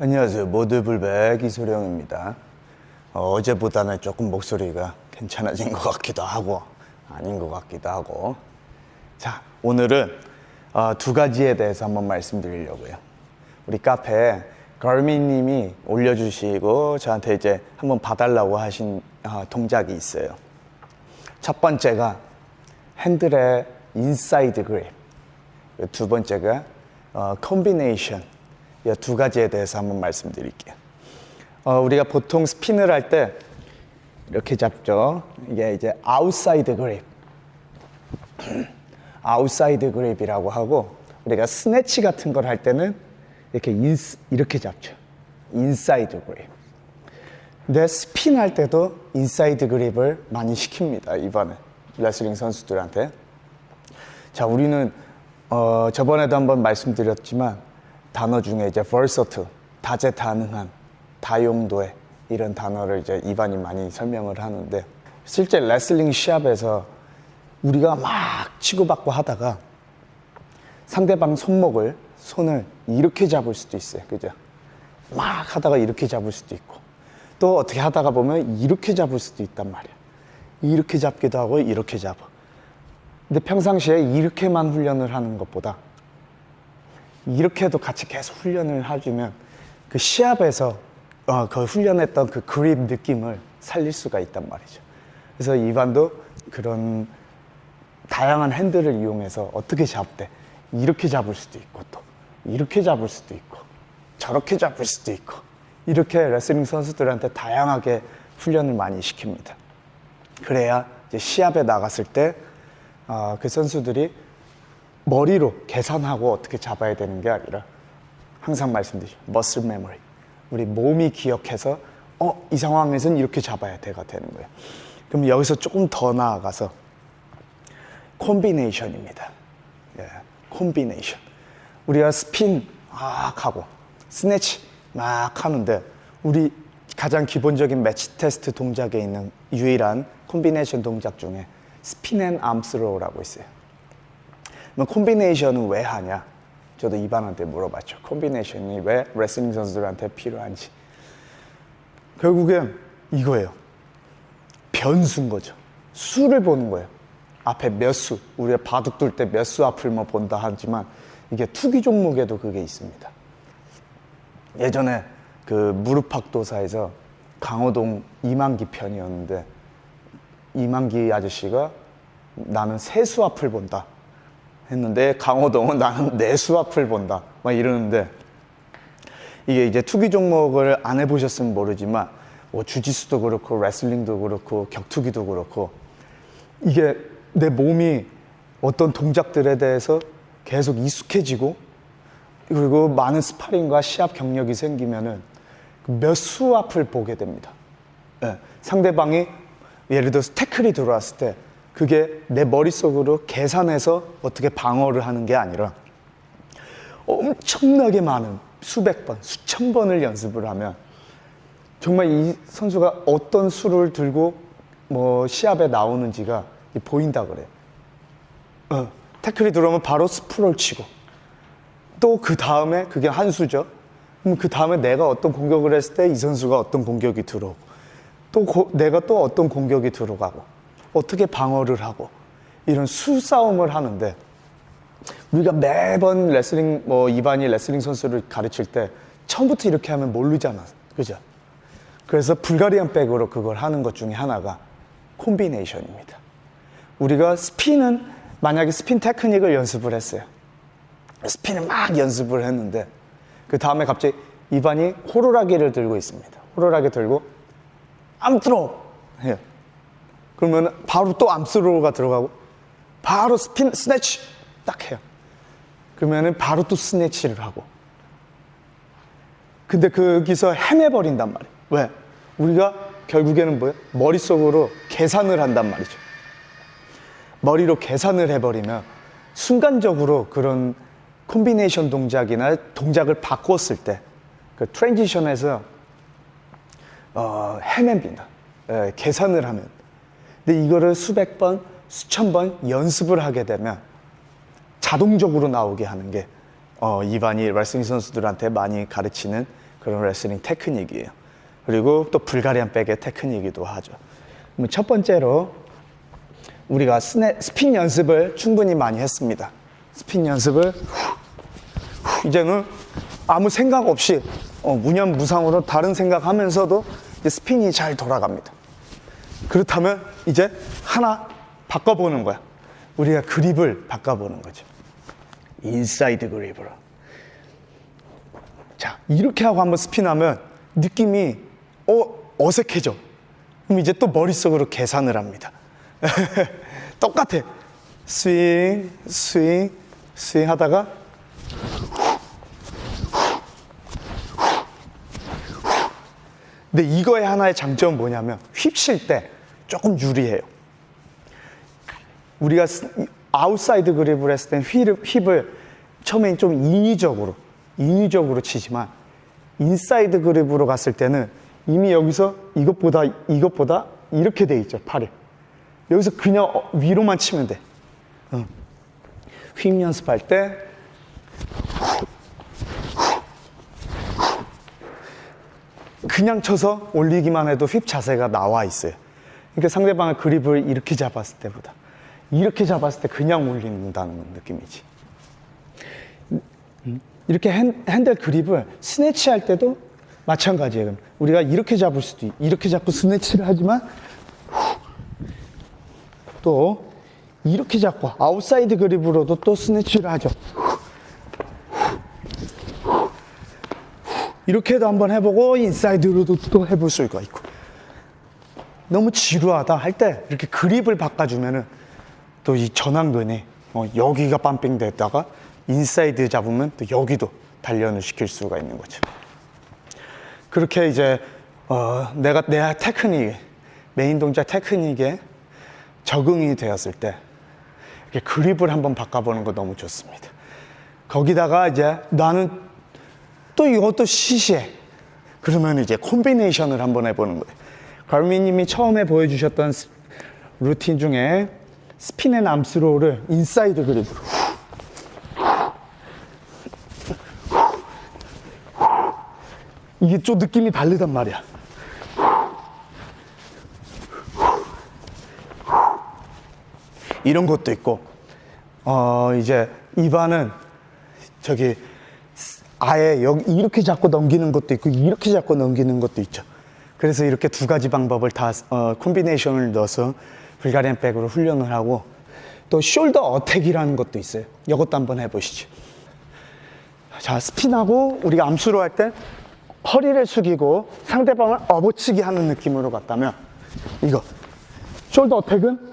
안녕하세요. 모두불백 이소룡입니다. 어제보다는 조금 목소리가 괜찮아진 것 같기도 하고 아닌 것 같기도 하고. 자, 오늘은 두 가지에 대해서 한번 말씀드리려고요. 우리 카페에 걸미님이 올려주시고 저한테 이제 한번 봐달라고 하신 동작이 있어요. 첫 번째가 핸들의 인사이드 그립, 두 번째가 콤비네이션. 이 두 가지에 대해서 한번 말씀드릴게요. 우리가 보통 스핀을 할 때 이렇게 잡죠. 이게 이제 아웃사이드 그립, 아웃사이드 그립이라고 하고, 우리가 스네치 같은 걸 할 때는 이렇게 잡죠. 인사이드 그립. 근데 스핀 할 때도 인사이드 그립을 많이 시킵니다. 이번에 레슬링 선수들한테. 자, 우리는 저번에도 한번 말씀드렸지만 단어 중에 이제 versatile, 다재다능한, 다용도의 이런 단어를 이제 이반이 많이 설명을 하는데, 실제 레슬링 시합에서 우리가 막 치고받고 하다가 상대방 손을 이렇게 잡을 수도 있어요. 그죠? 막 하다가 이렇게 잡을 수도 있고, 또 어떻게 하다가 보면 이렇게 잡을 수도 있단 말이야. 이렇게 잡기도 하고 이렇게 잡아. 근데 평상시에 이렇게만 훈련을 하는 것보다 이렇게도 같이 계속 훈련을 해주면 그 시합에서 그 훈련했던 그 그립 느낌을 살릴 수가 있단 말이죠. 그래서 이반도 그런 다양한 핸들을 이용해서 어떻게 잡대, 이렇게 잡을 수도 있고, 또 이렇게 잡을 수도 있고, 저렇게 잡을 수도 있고, 이렇게 레슬링 선수들한테 다양하게 훈련을 많이 시킵니다. 그래야 이제 시합에 나갔을 때 그 선수들이 머리로 계산하고 어떻게 잡아야 되는 게 아니라, 항상 말씀드리죠, 머슬 메모리, 우리 몸이 기억해서 이 상황에서는 이렇게 잡아야 돼가 되는 거예요. 그럼 여기서 조금 더 나아가서 콤비네이션입니다. 예, 콤비네이션. 우리가 스핀 막 하고 스네치 막 하는데, 우리 가장 기본적인 매치 테스트 동작에 있는 유일한 콤비네이션 동작 중에 스핀 앤 암스로우라고 있어요. 그럼 콤비네이션은 왜 하냐? 저도 이반한테 물어봤죠. 콤비네이션이 왜 레슬링 선수들한테 필요한지. 결국엔 이거예요. 변수인 거죠. 수를 보는 거예요. 앞에 몇 수, 우리가 바둑 둘 때 몇 수 앞을 뭐 본다 하지만, 이게 투기 종목에도 그게 있습니다. 예전에 그 무릎팍도사에서 강호동 이만기 편이었는데, 이만기 아저씨가 나는 세 수 앞을 본다 했는데, 강호동은 나는 네 수 앞을 본다 막 이러는데, 이게 이제 투기 종목을 안 해보셨으면 모르지만 뭐 주짓수도 그렇고 레슬링도 그렇고 격투기도 그렇고, 이게 내 몸이 어떤 동작들에 대해서 계속 익숙해지고, 그리고 많은 스파링과 시합 경력이 생기면은 몇 수 앞을 보게 됩니다. 예, 상대방이 예를 들어서 태클이 들어왔을 때 그게 내 머릿속으로 계산해서 어떻게 방어를 하는 게 아니라 엄청나게 많은 수백 번, 수천 번을 연습을 하면 정말 이 선수가 어떤 수를 들고 뭐 시합에 나오는지가 보인다 그래요. 태클이 들어오면 바로 스프롤 치고, 또 그 다음에 그게 한 수죠. 그럼 그 다음에 내가 어떤 공격을 했을 때 이 선수가 어떤 공격이 들어오고, 또 내가 또 어떤 공격이 들어가고, 어떻게 방어를 하고, 이런 수싸움을 하는데, 우리가 매번 레슬링, 이반이 레슬링 선수를 가르칠 때 처음부터 이렇게 하면 모르잖아. 그죠? 그래서 불가리안 백으로 그걸 하는 것 중에 하나가 콤비네이션입니다. 우리가 스핀은, 만약에 스핀 테크닉을 연습을 했어요. 스핀을 막 연습을 했는데, 그 다음에 갑자기 이반이 호루라기를 들고 있습니다. 호루라기 들고 암스로우 해요. 그러면 바로 또 암스로우가 들어가고, 바로 스핀 스네치 딱 해요. 그러면은 바로 또 스네치를 하고. 근데 거기서 헤매버린단 말이에요. 왜? 우리가 결국에는 뭐예요? 머릿속으로 계산을 한단 말이죠. 머리로 계산을 해버리면 순간적으로 그런 콤비네이션 동작이나 동작을 바꿨을 때 그 트랜지션에서 헤맵니다. 계산을 하면. 근데 이거를 수백 번, 수천 번 연습을 하게 되면 자동적으로 나오게 하는 게 이반이 레슬링 선수들한테 많이 가르치는 그런 레슬링 테크닉이에요. 그리고 또 불가리안 백의 테크닉이기도 하죠. 그럼 첫 번째로 우리가 스핀 연습을 충분히 많이 했습니다. 스핀 연습을 이제는 아무 생각 없이 무념무상으로 다른 생각하면서도 스핀이 잘 돌아갑니다. 그렇다면 이제 하나 바꿔보는 거야. 우리가 그립을 바꿔보는 거죠. 인사이드 그립으로. 자, 이렇게 하고 한번 스핀하면 느낌이 어색해져. 그럼 이제 또 머릿속으로 계산을 합니다. 똑같아. 스윙, 스윙, 스윙 하다가 근데 이거의 하나의 장점은 뭐냐면 휩실 때 조금 유리해요. 우리가 아웃사이드 그립을 했을 땐 힙을 처음엔 좀 인위적으로 치지만 인사이드 그립으로 갔을 때는 이미 여기서 이것보다 이렇게 돼 있죠, 팔이. 여기서 그냥 위로만 치면 돼. 휩 연습할 때 그냥 쳐서 올리기만 해도 휩 자세가 나와 있어요. 그러니까 상대방의 그립을 이렇게 잡았을 때보다 이렇게 잡았을 때 그냥 올린다는 느낌이지. 이렇게 핸들 그립을 스네치 할 때도 마찬가지예요. 우리가 이렇게 잡을 수도 이렇게 잡고 스네치를 하지만 또 이렇게 잡고 아웃사이드 그립으로도 또 스네치를 하죠. 이렇게도 한번 해보고 인사이드로도 또 해볼 수가 있고. 너무 지루하다 할 때 이렇게 그립을 바꿔주면은 또 이 전완근이 여기가 빰핑 됐다가 인사이드 잡으면 또 여기도 단련을 시킬 수가 있는 거죠. 그렇게 이제 내가 내 테크닉, 메인 동작 테크닉에 적응이 되었을 때 이렇게 그립을 한번 바꿔보는 거 너무 좋습니다. 거기다가 이제 나는 또 이것도 시시해. 그러면 이제 콤비네이션을 한번 해보는 거예요. 가르미님이 처음에 보여주셨던 루틴 중에 스핀 앤 암스로우를 인사이드 그립으로 이게 좀 느낌이 다르단 말이야. 이런 것도 있고 이제 이반은 저기 아예 여기 이렇게 잡고 넘기는 것도 있고 이렇게 잡고 넘기는 것도 있죠. 그래서 이렇게 두 가지 방법을 다 콤비네이션을 넣어서 불가리안 백으로 훈련을 하고 또 숄더 어택이라는 것도 있어요. 이것도 한번 해보시죠. 자, 스핀하고 우리가 암수로 할 때 허리를 숙이고 상대방을 업어치기 하는 느낌으로 갔다면 이거 숄더 어택은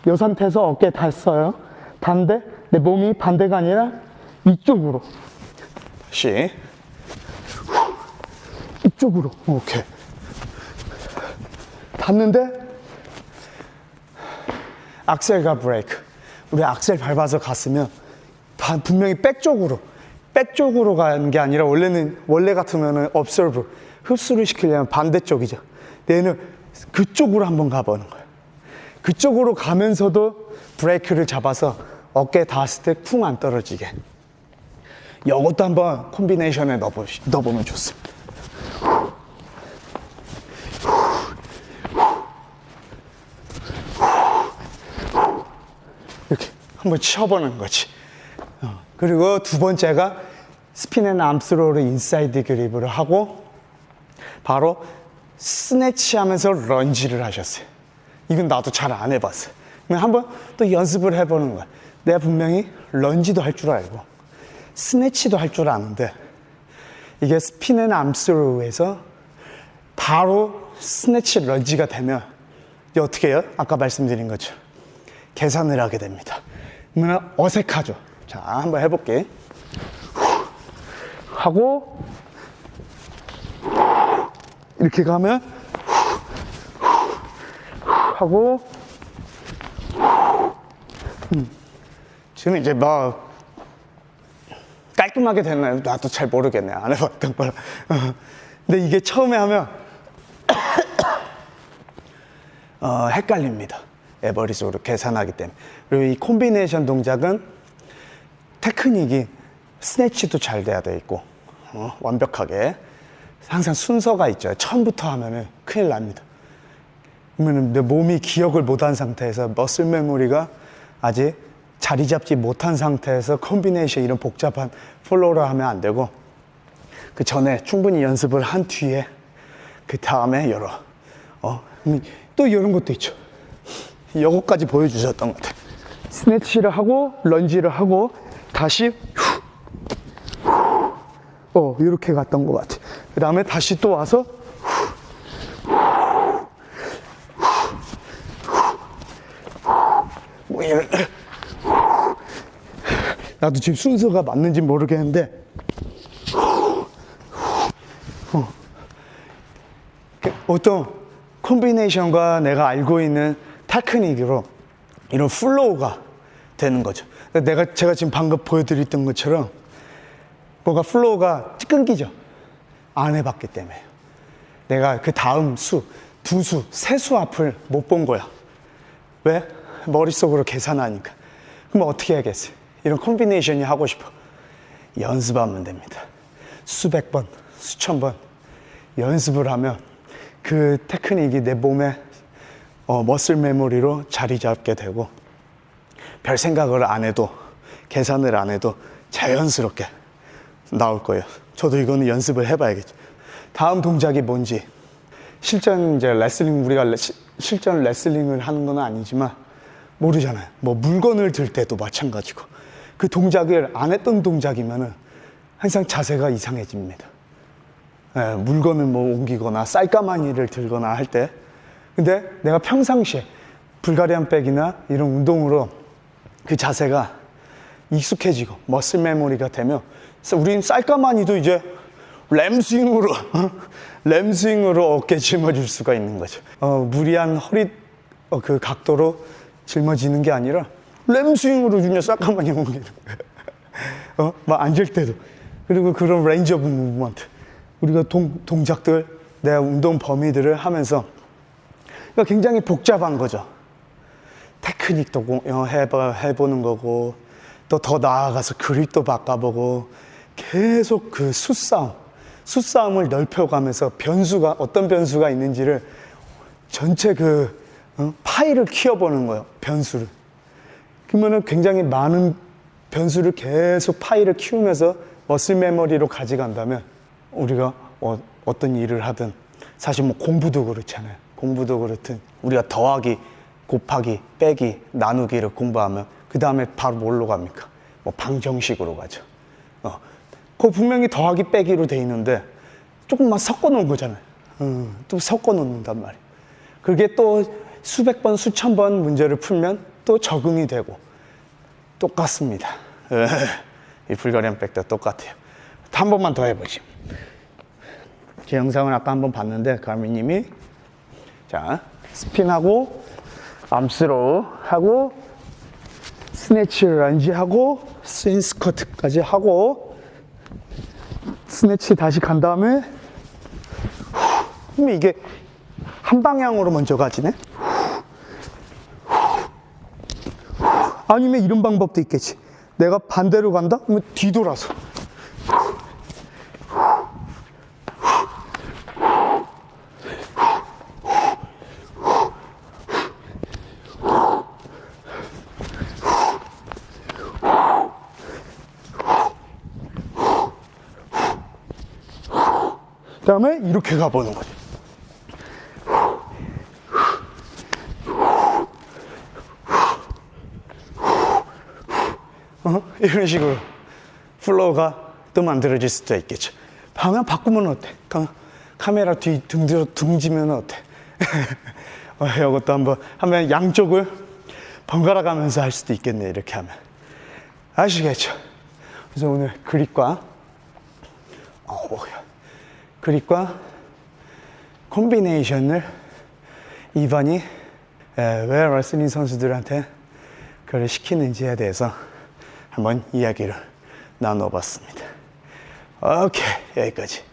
이 상태에서 어깨에 닿았어요. 닿는데 내 몸이 반대가 아니라 이쪽으로 다시 이쪽으로 오케이 닿는데 악셀과 브레이크 우리 악셀 밟아서 갔으면 분명히 백쪽으로 가는 게 아니라 원래 같으면은 observe 흡수를 시키려면 반대쪽이죠. 얘는 그쪽으로 한번 가보는 거예요. 그쪽으로 가면서도 브레이크를 잡아서 어깨에 닿았을 때 쿵 안 떨어지게. 이것도 한번 콤비네이션에 넣어보면 좋습니다. 이렇게 한번 쳐보는 거지. 그리고 두 번째가 스핀 앤 암스로우를 인사이드 그립으로 하고 바로 스네치 하면서 런지를 하셨어요. 이건 나도 잘 안 해봤어요. 한번 또 연습을 해보는 거야. 내가 분명히 런지도 할 줄 알고 스네치도 할 줄 아는데 이게 스핀 앤 암스로우에서 바로 스네치 런지가 되면 이제 어떻게 해요? 아까 말씀드린 것처럼 계산을 하게 됩니다. 그러면 어색하죠. 자, 한번 해볼게. 하고 이렇게 가면 하고 지금 이제 막 깔끔하게 됐나요? 나도 잘 모르겠네. 안 해봤던 거라. 근데 이게 처음에 하면 헷갈립니다. 에버리지로 계산하기 때문에. 그리고 이 콤비네이션 동작은 테크닉이 스네치도 잘 돼야 돼 있고 완벽하게. 항상 순서가 있죠. 처음부터 하면은 큰일 납니다. 그러면 내 몸이 기억을 못한 상태에서 머슬 메모리가 아직 자리 잡지 못한 상태에서 콤비네이션 이런 복잡한 플로우를 하면 안 되고, 그 전에 충분히 연습을 한 뒤에 그 다음에 또 이런 것도 있죠. 이것까지 보여주셨던 것 같아요. 스네치를 하고 런지를 하고 다시 이렇게 갔던 것 같아요. 그 다음에 다시 또 와서 뭐 이런. 나도 지금 순서가 맞는지 모르겠는데 어떤 콤비네이션과 내가 알고 있는 테크닉으로 이런 플로우가 되는 거죠. 제가 지금 방금 보여드렸던 것처럼 뭔가 플로우가 끊기죠. 안 해봤기 때문에. 내가 그 다음 수, 두 수, 세 수 앞을 못 본 거야. 왜? 머릿속으로 계산하니까. 그럼 어떻게 해야겠어요? 이런 콤비네이션이 하고 싶어. 연습하면 됩니다. 수백 번, 수천 번 연습을 하면 그 테크닉이 내 몸에 머슬 메모리로 자리 잡게 되고, 별 생각을 안 해도, 계산을 안 해도 자연스럽게 나올 거예요. 저도 이거는 연습을 해봐야겠죠. 다음 동작이 뭔지. 실전 이제 레슬링, 우리가 실전 레슬링을 하는 건 아니지만 모르잖아요. 뭐 물건을 들 때도 마찬가지고, 그 동작을 안 했던 동작이면은 항상 자세가 이상해집니다. 물건을 뭐 옮기거나 쌀가마니를 들거나 할 때. 근데 내가 평상시에 불가리안 백이나 이런 운동으로 그 자세가 익숙해지고 머슬 메모리가 되면, 우린 쌀가마니도 이제 램스윙으로 어깨 짊어질 수가 있는 거죠. 무리한 허리 그 각도로 짊어지는 게 아니라 램스윙으로 그냥 쌀가마니 옮기는 거예요. 막 앉을 때도. 그리고 그런 레인지 오브 무브먼트, 우리가 동작들, 내 운동 범위들을 하면서 굉장히 복잡한 거죠. 테크닉도 해보는 거고, 또 더 나아가서 그립도 바꿔보고, 계속 그 수싸움을 넓혀가면서 어떤 변수가 있는지를 전체 파일을 키워보는 거예요. 변수를. 그러면은 굉장히 많은 변수를 계속 파일을 키우면서 머슬 메모리로 가져간다면, 우리가 어떤 일을 하든, 사실 뭐 공부도 그렇잖아요. 공부도 그렇든 우리가 더하기, 곱하기, 빼기, 나누기를 공부하면 그 다음에 바로 뭘로 갑니까? 뭐 방정식으로 가죠. 그거 분명히 더하기, 빼기로 돼 있는데 조금만 섞어 놓은 거잖아요. 또 섞어 놓는단 말이에요. 그게 또 수백 번, 수천 번 문제를 풀면 또 적응이 되고 똑같습니다. 이 불가리안 백도 똑같아요. 한 번만 더 해보지. 제 영상을 아까 한번 봤는데 가미님이 자 스핀하고 암스로우 하고 스네치 런지 하고 스윙 스쿼트까지 하고 스네치 다시 간 다음에 그럼 이게 한 방향으로 먼저 가지네. 아니면 이런 방법도 있겠지. 내가 반대로 간다? 그러면 뒤돌아서. 그 다음에 이렇게 가보는 거죠. 이런 식으로 플로우가 또 만들어질 수도 있겠죠. 방향 바꾸면 어때? 카메라 뒤 등지면 어때? 이것도 한번 양쪽을 번갈아 가면서 할 수도 있겠네. 이렇게 하면 아시겠죠? 그래서 오늘 그립과 콤비네이션을 이반이 왜 레슬링 선수들한테 그걸 시키는지에 대해서 한번 이야기를 나눠봤습니다. 오케이, 여기까지.